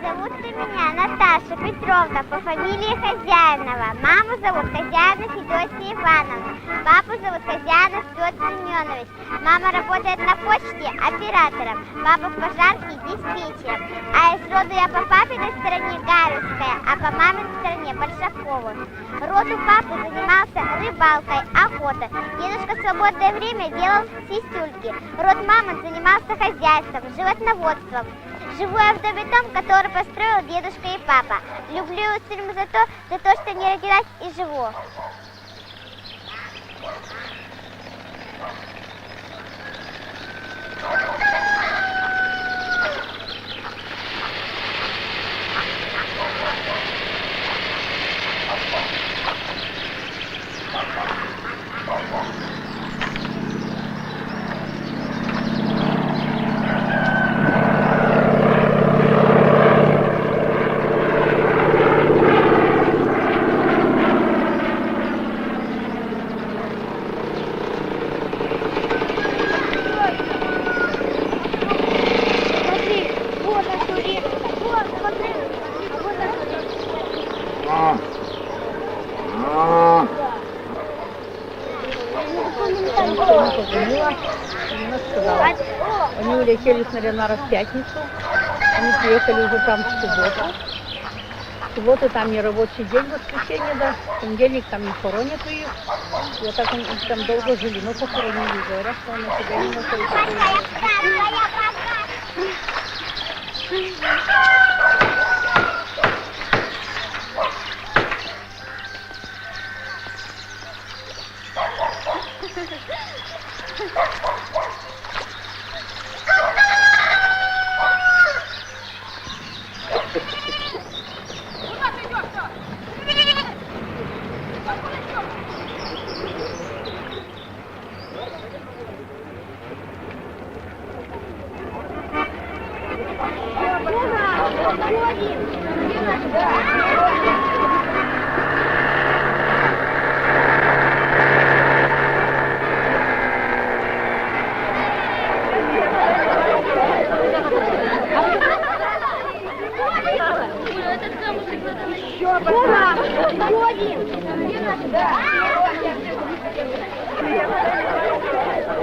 зовут меня Наташа Петровна, по фамилии Хозяинова. Маму зовут Хозяинов Федосия Ивановна. Папу зовут Хозяинов Петр Семенович. Мама работает на почте оператором, папа в пожарке диспетчером. А из рода я по папиной стороне Гаревская, а по маминой стороне Большакова. Род у папы занимался рыбалкой, охотой. Дедушка в свободное время делал свистюльки. Род мамы занимался хозяйством, животноводством. Живу я в доме том, который построил дедушка и папа. Люблю Устильму за то, что не родилась и живу. Они улетели, наверное, в пятницу. Они приехали уже там в субботу. В субботу там не рабочий день, в воскресенье, да. В понедельник там не хоронят их. И вот так они там долго жили, но похоронили. Говорят, что он на себя не носил.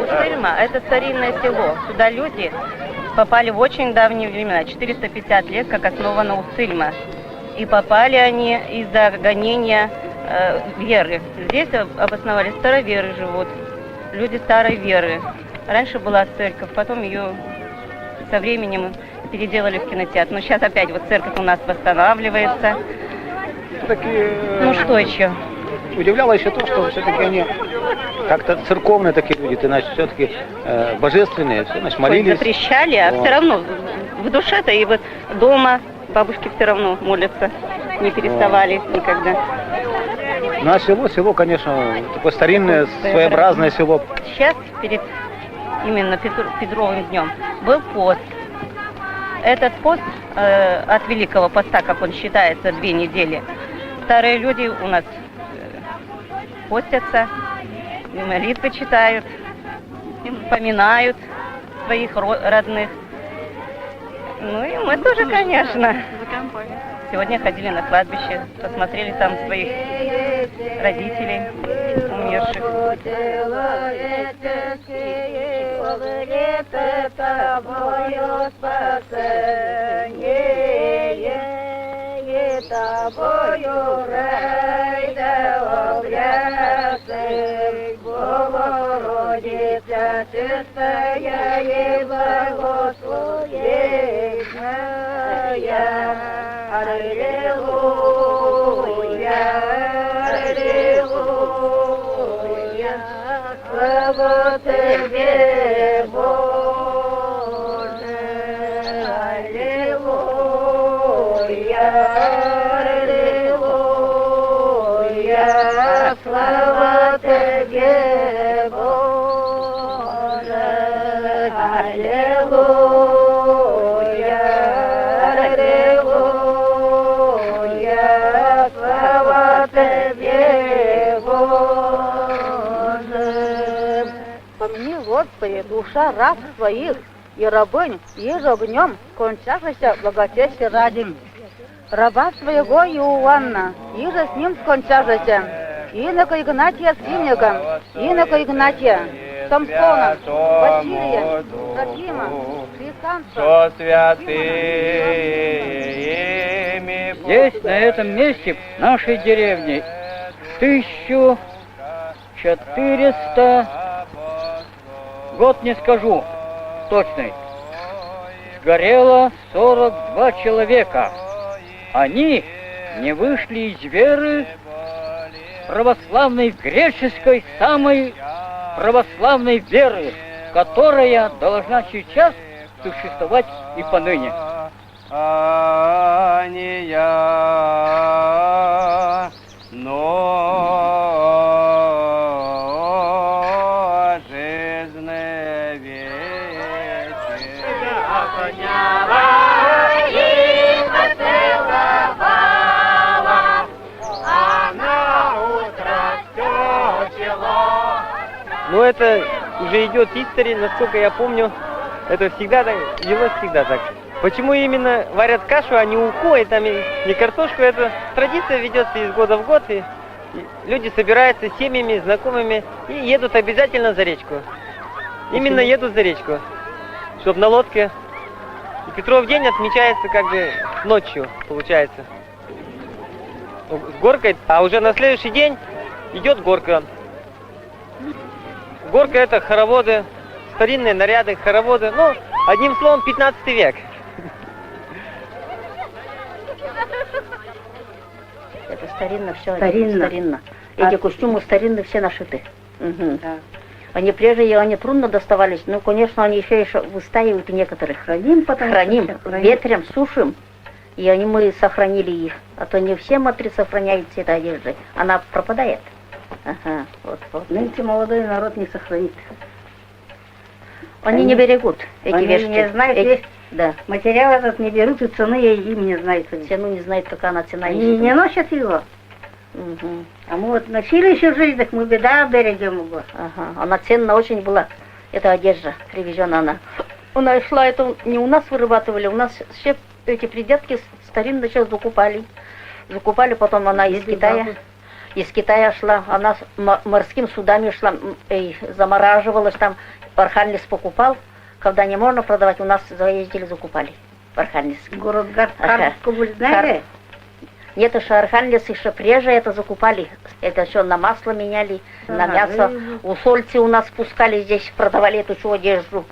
Устильма – это старинное село. Сюда люди попали в очень давние времена, 450 лет, как основана Устильма. И попали они из-за гонения веры. Здесь обосновались староверы живут, люди старой веры. Раньше была церковь, потом ее со временем переделали в кинотеатр. Но сейчас опять вот церковь у нас восстанавливается. Ну что еще? Удивляло еще то, что все-таки они как-то церковные такие люди, значит, все-таки божественные, все, значит, молились. Запрещали, а все равно в душе-то и вот дома бабушки все равно молятся, не переставали никогда. Ну а село, конечно, такое старинное, своеобразное село. Сейчас, перед именно Петровым днем, был пост. Этот пост от Великого Поста, как он считается, 2 недели. Старые люди у нас постятся, молитвы читают, поминают своих родных. Ну и мы тоже, конечно. Сегодня ходили на кладбище, посмотрели там своих родителей умерших. Тобою рейде обрясы, Богородица чистая и благословенная. Аллилуйя, аллилуйя, слава Тебе, Боже, аллилуйя. Слава Тебе, Боже, аллилуйя, аллилуйя, слава Тебе, Боже. Помяни, Господи, душа раб своих и рабынь, и же огнем кончавшийся благочестие ради. Раба своего Иоанна, и же с ним скончавшийся, инока Игнатия с Синником, инока Игнатия, Самсона, Василия, Трофима, Христианца. Здесь, на этом месте, в нашей деревне, 1400, год не скажу точный, сгорело 42 человека. Они не вышли из веры православной, греческой, самой православной веры, которая должна сейчас существовать и поныне. Но это уже идет история, насколько я помню, это всегда так, велось всегда так. Почему именно варят кашу, а не уху, и там не картошку, эта традиция ведется из года в год, и люди собираются с семьями, знакомыми и едут обязательно за речку. Именно едут за речку, чтобы на лодке. И Петров день отмечается как бы ночью, получается, с горкой, а уже на следующий день идет горка. Горка — это хороводы, старинные наряды, хороводы. Ну, одним словом, 15 век. Это старинно все. Старинно. Эти костюмы старинные все нашиты. Угу. Да. Они прежде, они трудно доставались, но, конечно, они еще выстаивают некоторых. Храним, ветром, сушим. И мы сохранили их. А то не все матери сохраняют все этой одежды. Она пропадает. Ага, вот. Нынче молодой народ не сохранит. Они не берегут эти вещи. Не знают, да. Материал этот не берут, и цены им не знают. Цену не знают, какая она цена. Они не носят его. Угу. А мы вот носили еще жизнь, так мы беда берегем его. Ага, она ценна очень была, эта одежда, привезена она. Она шла, это не у нас вырабатывали, у нас все эти придятки старинно сейчас закупали. Закупали, потом она из Китая. Из Китая шла, она морскими судами шла, замораживалась там, Архангельск покупал. Когда не можно продавать, у нас заездили, закупали. Архангельск. Город Харьковск, вы знаете? Нет, еще Архангельск, еще прежде это закупали. Это все на масло меняли, на мясо. У сольцы у нас пускали здесь, продавали эту всю одежду.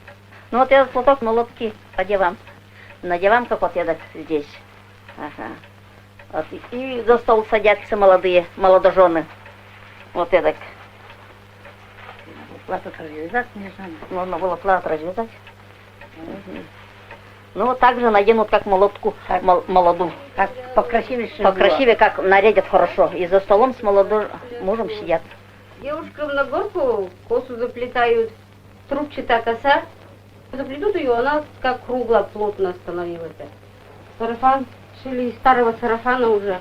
Ну вот этот платок на лодке одевам. Надевам, как вот этот здесь. Ага. Вот, и за стол садятся молодожены. Вот это. Платок развязать не знаю. Можно было платок развязать. Угу. Ну вот так же наденут, как молодку, молоду. Как покрасивее. Покрасивее, как нарядят хорошо. И за столом с молодым мужем сидят. Девушкам на горку косу заплетают. Трубчатая коса. Заплетут ее, она как круглая, плотно становилась. Сарафан. Шили из старого сарафана уже.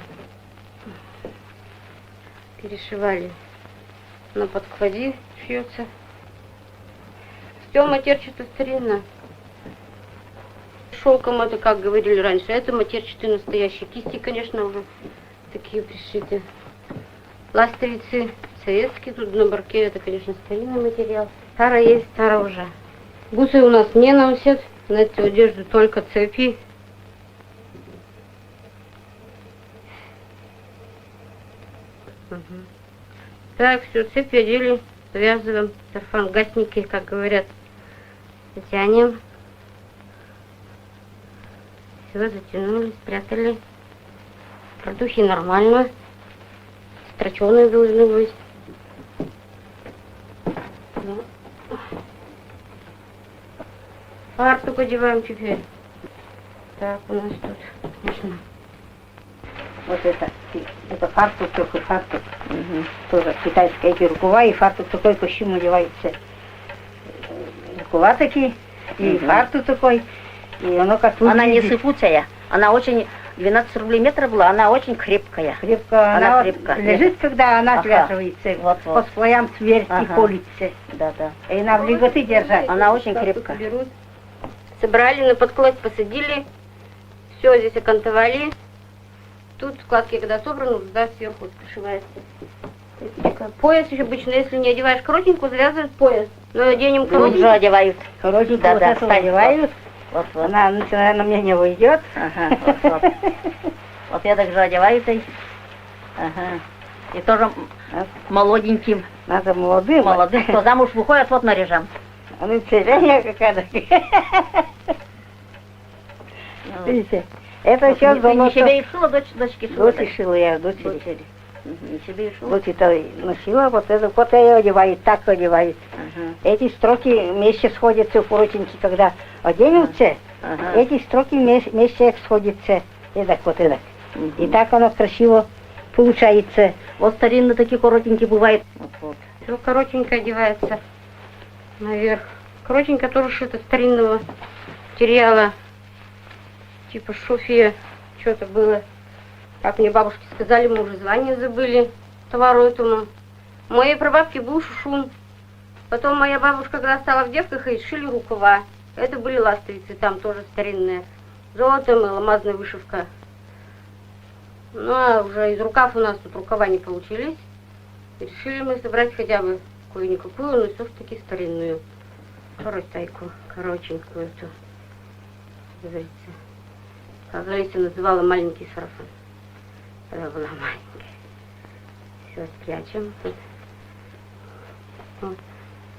Перешивали. На подклади шьется. Все матерчато старинно. Шелком это, как говорили раньше, это матерчатые настоящие. Кисти, конечно, уже такие пришиты. Ластовицы советские, тут на барке, это, конечно, старинный материал. Старое есть, старое уже. Гусы у нас не носят, на эту одежду только цепи. Угу. Так, все, цепи одели, связываем, сарафан, гасники, как говорят, затянем. Все, затянули, спрятали. Продухи нормально, строченые должны быть. Ну. Фартук одеваем теперь. Так, у нас тут, конечно. Вот это фартук, только фартук. Угу. Тоже китайская, эти рукава и фартук такой, костюм одевается. Рукава такие, и фартук такой. И оно как выглядит. Она не сыпучая, она очень, 12 рублей метр была, она очень крепкая. Крепкая, она крепкая. Лежит, когда она связывается, вот, по слоям сверху колется. Да. И она в леготы держать. Она очень крепкая. собрали, на подкладь посадили, все здесь окантовали. Тут складки, когда собраны, туда сверху вот пришивается. Пояс еще обычно, если не одеваешь коротенькую, завязывают пояс. Но оденем коротенькую. Уже одевают. Коротенькую, Да, вот да, эту встань, одевают. Вот, вот. Она, наверное, мне не выйдет. Ага, вот, вот. Вот я так же одеваю -то. Ага. И тоже молоденьким, Надо молодым. молодым, кто замуж выходит, вот наряжам. А ну, целение какая-то. Ну, Видите, это вот все не золото. себе и шила, дочке шила. Дочь шила я, дочери. Дочери. Не себе и шила. Дочь-то носила, вот это, вот я ее одеваю, так одеваю. Ага. Эти строки вместе сходятся в коротенькие, когда оденутся, Ага. эти строки вместе сходятся. Эдак, вот эдак. И так оно красиво получается. Вот старинные такие коротенькие бывают. Вот, вот. Все коротенько одевается наверх. Коротенько тоже шито старинного материала. Типа шофе, что-то было. Как мне бабушки сказали, мы уже звание забыли товару этому. У моей прабабки был шушун. Потом моя бабушка, когда стала в девках, и шили рукава. Это были ластовицы, там тоже старинные. Золотом и алмазная вышивка. Ну, а уже из рукав у нас тут рукава не получились. И решили мы собрать хотя бы какую-никакую, но все-таки старинную. Коротайку, коротенькую эту. Говорится. Как Леся называла маленький сарафан. Когда была маленькая. Все, спрячем. Вот.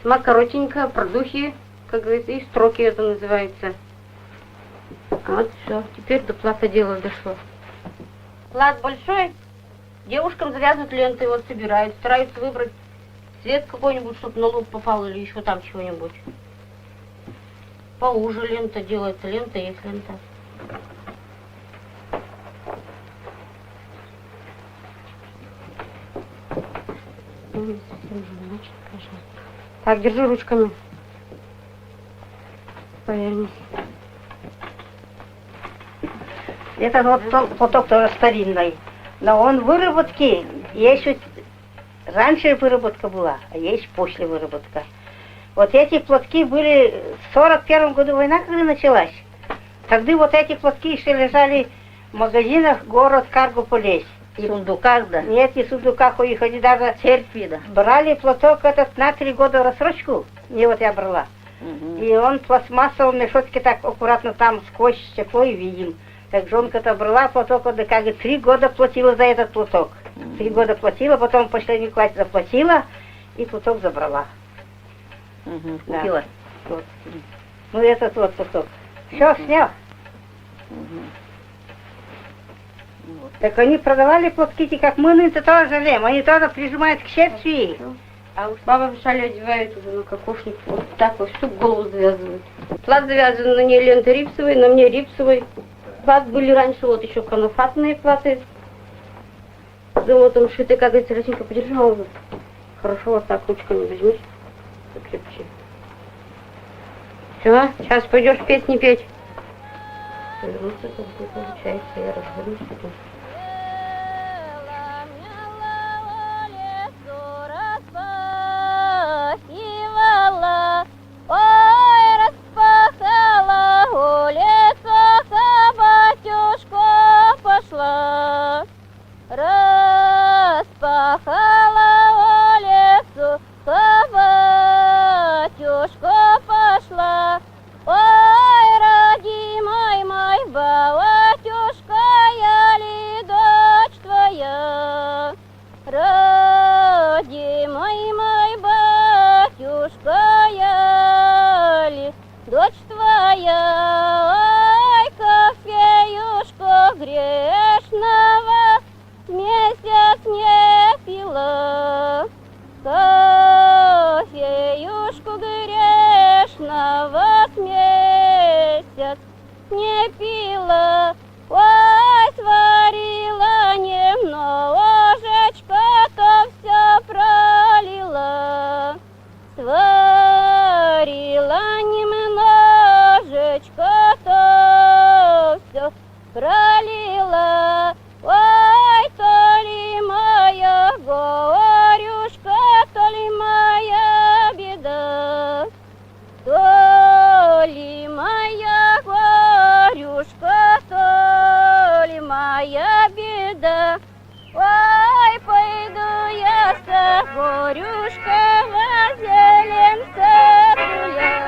Сама коротенькая, продухи, как говорится, и строки это называется. Вот все, теперь до плата дело дошло. Плат большой, девушкам завязывают ленты, вот собирают, стараются выбрать цвет какой-нибудь, чтобы на лоб попал или еще там чего-нибудь. Поуже лента делается, лента есть лента. Так, держи ручками. Повернись. Это вот платок тоже старинный. Но он выработки, есть вот раньше выработка была, а есть после выработка. Вот эти платки были в 41 году война, когда началась. Тогда вот эти платки еще лежали в магазинах город Каргополес. В сундуках, да. Нет, не в сундуках, у них они даже Церкви, да. брали платок этот на 3 года рассрочку. И вот я брала. Мгм. И он пластмассовый мешочки так аккуратно там сквозь стекло и видим. Так жонка-то брала платок, да как 3 года платила за этот платок. 3 года платила, потом последний класс заплатила и платок забрала. Мгм. Да. Купила. Вот. Ну этот вот платок. Все, снял. Мгм. Вот. Так они продавали платки, как мы это тоже жалеем. Они тоже прижимают к сердцу. А уж бабы в шале одевают уже на кокошник. Вот так вот, штук голову завязывают. Плат завязан, на ней лента рипсовой, на мне рипсовой. Плат были раньше вот еще конуфатные платы. Золотом шиты, как говорится, Росинка, подержи уже. Хорошо, вот так ручками возьмись. Покрепче. Все, сейчас пойдешь петь, не петь. Вернуться, как бы получается, я развернусь потом. Ой, распахала улицу, батюшка пошла. Распахала улицу, батюшка пошла. Ой, родимый мой батюшка, я ли дочь твоя? Родимый мой батюшка, я ли дочь твоя? Ой, кофеюшку грешного месяц не пила. Кофеюшку грешного месяц не пила. Ой, сварила немножечко, то все пролила. Сварила немножечко, то все пролила. Ой, то ли моя горюшка, то ли моя беда, то ли моя Борюшкова зелень садуя.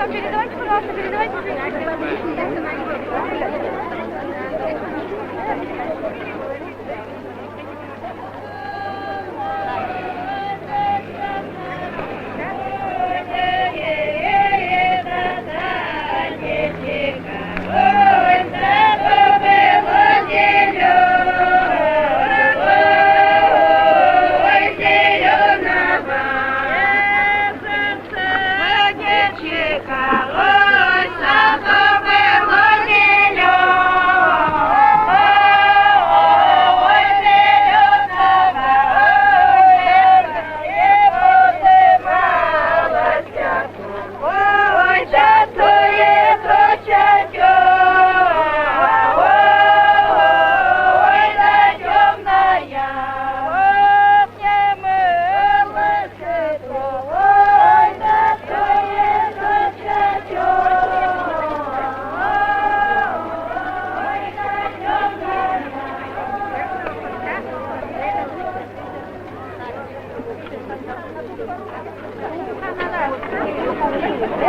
Передавайте, пожалуйста, передавайте.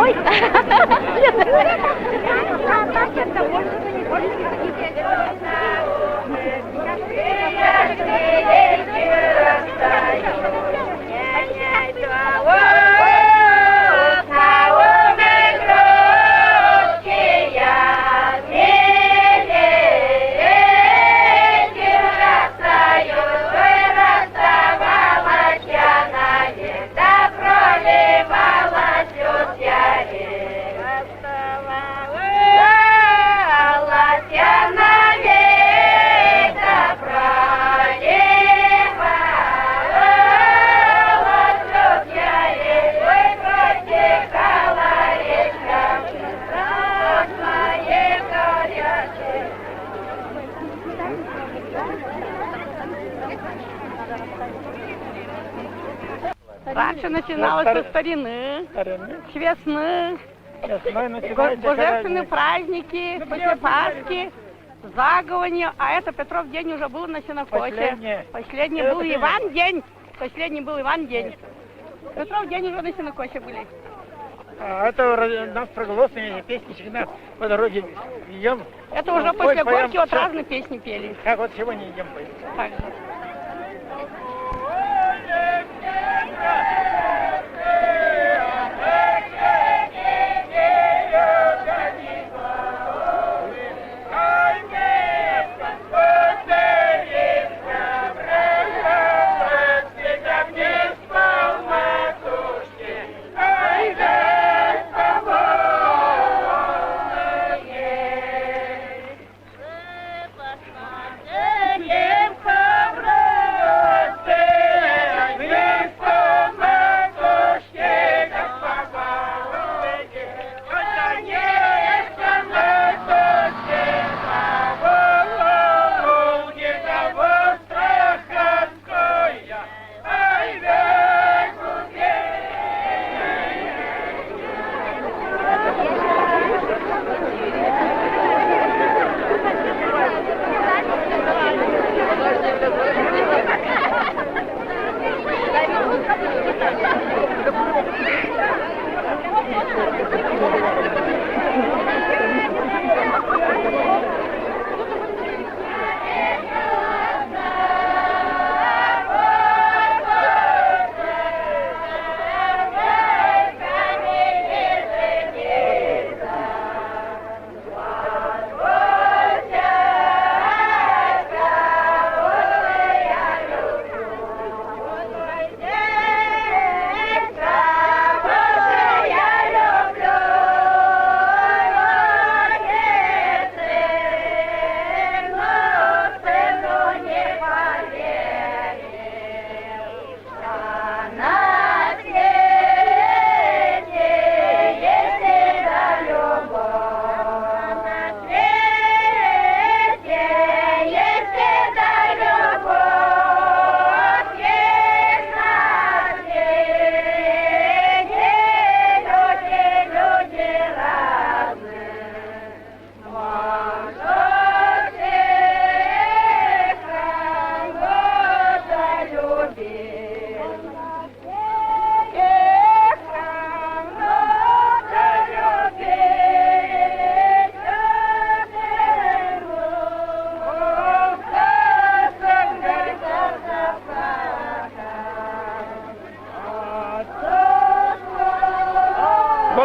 Ой! Раньше начиналось со старины, с весны, божественные праздники, после Пасхи, загование, а это Петров день уже был на Сенокосе. Последний был Иван день. Последний был Иван день. Петров день уже на Сенокосе были. А это нас проголосные песни всегда по дороге идем. Это уже после горки вот разные песни пели. Как вот сегодня идем поем. Так же. Посмотрим,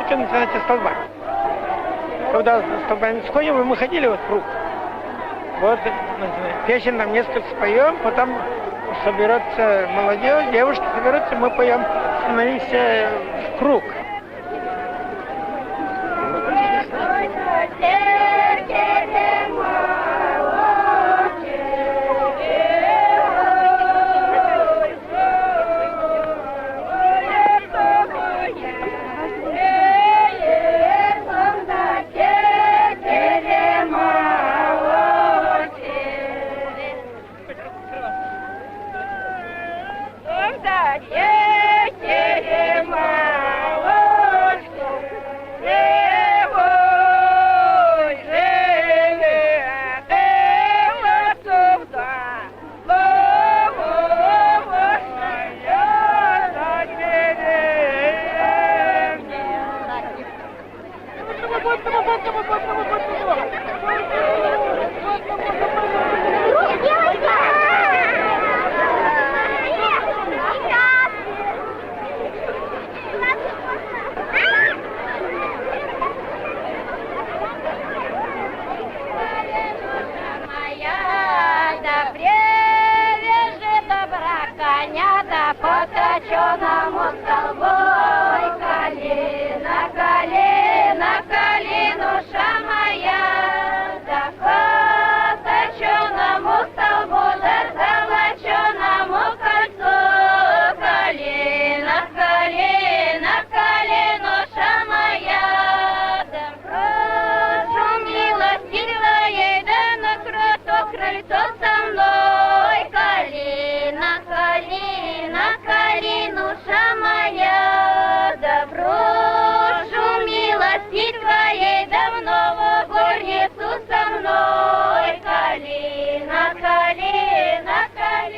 постановки начинается столба. Когда столбами сходим, мы ходили вот в круг. Вот, песен там несколько споем, потом соберется молодежь, девушки соберутся, мы поем, становимся в круг.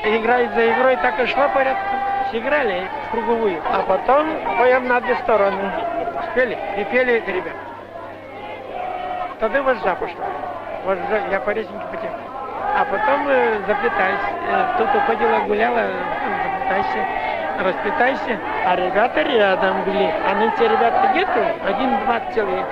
Играть за игрой так и шло порядком. Сыграли в круговую, а потом поем на 2 стороны. Спели и пели ребят. Тогда вожжа пошла. Вожжа, я порезеньки потем. А потом заплетайся. Тут уходила, гуляла, заплетайся, расплетайся. А ребята рядом были. А нынче ребята где-то 1-2 человека.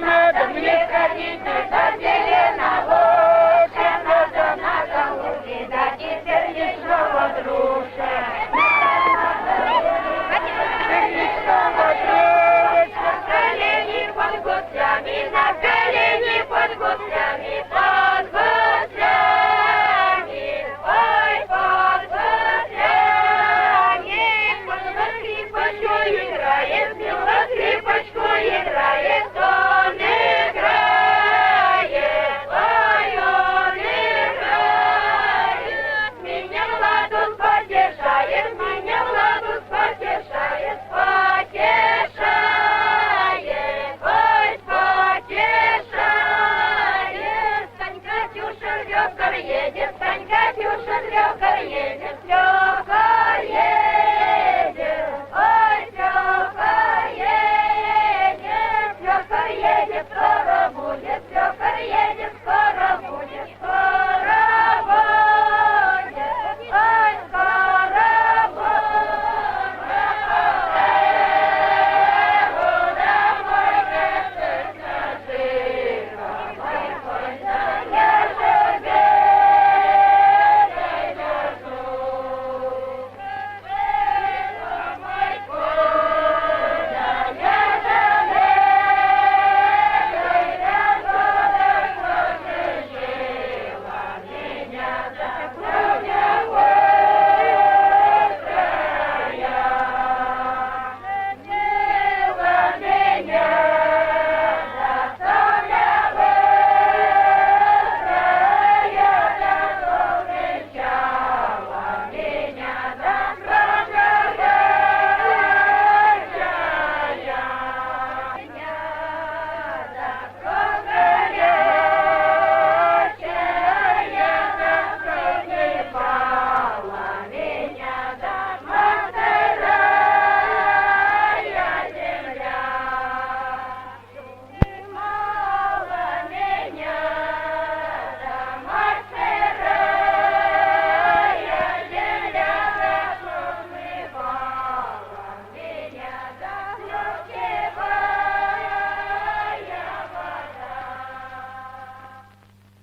Надо мне сходить,